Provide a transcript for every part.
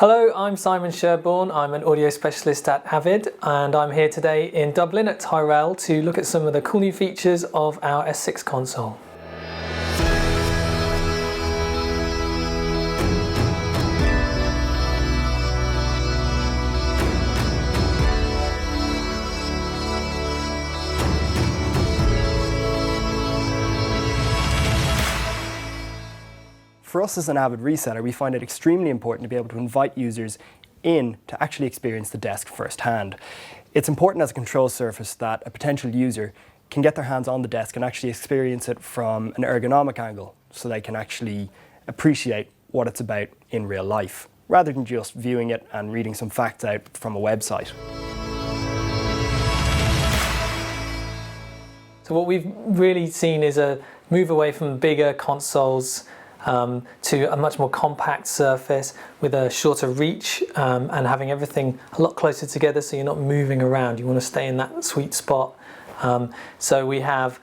Hello, I'm Simon Sherbourne. I'm an audio specialist at Avid, and I'm here today in Dublin at Tyrell to look at some of the cool new features of our S6 console. For us as an Avid reseller, we find it extremely important to be able to invite users in to actually experience the desk firsthand. It's important as a control surface that a potential user can get their hands on the desk and actually experience it from an ergonomic angle so they can actually appreciate what it's about in real life, rather than just viewing it and reading some facts out from a website. So what we've really seen is a move away from bigger consoles to a much more compact surface with a shorter reach and having everything a lot closer together so you're not moving around. You want to stay in that sweet spot. So we have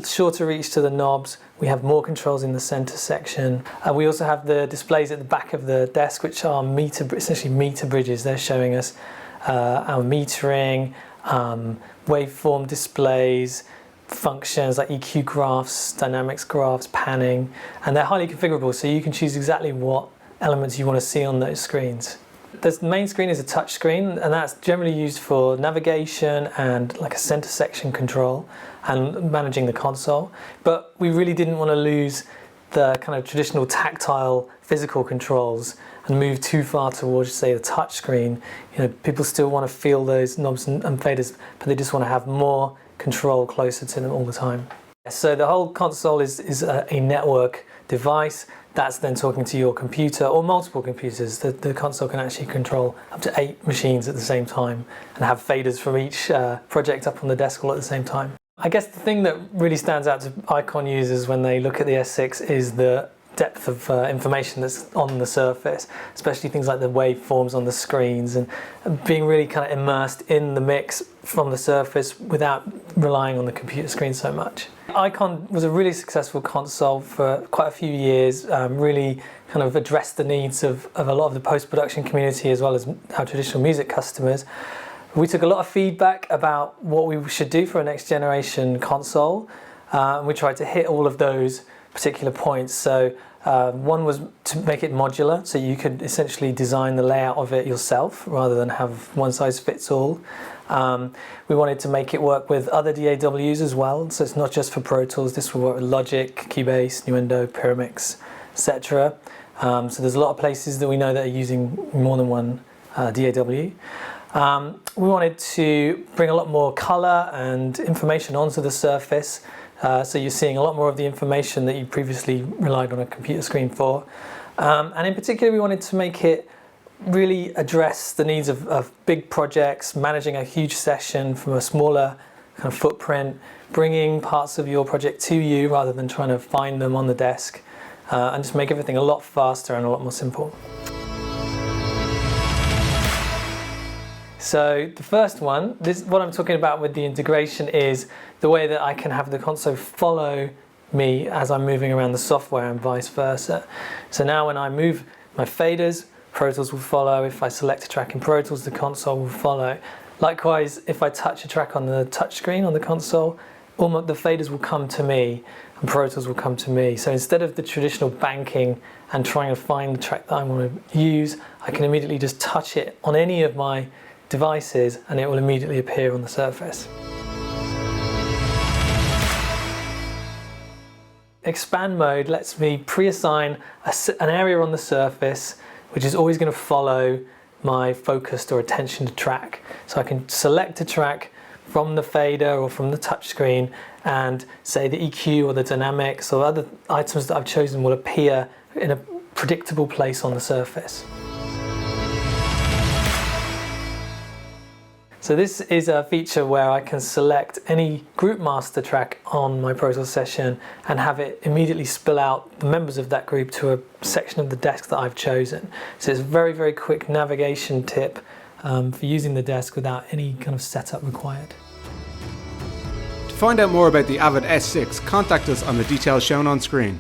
shorter reach to the knobs, we have more controls in the center section. We also have the displays at the back of the desk, which are essentially meter bridges. They're showing us our metering, waveform displays, functions like EQ graphs, dynamics graphs, panning, and they're highly configurable, so you can choose exactly what elements you want to see on those screens. The main screen is a touch screen, and that's generally used for navigation and like a center section control and managing the console. But we really didn't want to lose the kind of traditional tactile physical controls and move too far towards, say, the touch screen. You know, people still want to feel those knobs and faders, but they just want to have more control closer to them all the time. So the whole console is a network device that's then talking to your computer or multiple computers. The console can actually control up to 8 machines at the same time and have faders from each project up on the desk all at the same time. I guess the thing that really stands out to Icon users when they look at the S6 is the depth of information that's on the surface, especially things like the waveforms on the screens and being really kind of immersed in the mix from the surface without relying on the computer screen so much. Icon was a really successful console for quite a few years, really kind of addressed the needs of a lot of the post-production community as well as our traditional music customers. We took a lot of feedback about what we should do for a next generation console. We tried to hit all of those particular points. So one was to make it modular, so you could essentially design the layout of it yourself rather than have one size fits all. We wanted to make it work with other DAWs as well, so it's not just for Pro Tools. This will work with Logic, Cubase, Nuendo, Pyramix, etc. So there's a lot of places that we know that are using more than one DAW. We wanted to bring a lot more color and information onto the surface. So you're seeing a lot more of the information that you previously relied on a computer screen for. And in particular, we wanted to make it really address the needs of big projects, managing a huge session from a smaller kind of footprint, bringing parts of your project to you rather than trying to find them on the desk, and just make everything a lot faster and a lot more simple. So the first one, what I'm talking about with the integration is the way that I can have the console follow me as I'm moving around the software and vice versa. So now when I move my faders, Pro Tools will follow. If I select a track in Pro Tools, the console will follow. Likewise, if I touch a track on the touch screen on the console, the faders will come to me and Pro Tools will come to me. So instead of the traditional banking and trying to find the track that I want to use, I can immediately just touch it on any of my devices and it will immediately appear on the surface. Expand mode lets me pre-assign an area on the surface which is always going to follow my focused or attention track. So I can select a track from the fader or from the touch screen and say the EQ or the dynamics or other items that I've chosen will appear in a predictable place on the surface. So this is a feature where I can select any group master track on my Pro Tools session and have it immediately spill out the members of that group to a section of the desk that I've chosen. So it's a very, very quick navigation tip for using the desk without any kind of setup required. To find out more about the Avid S6, contact us on the details shown on screen.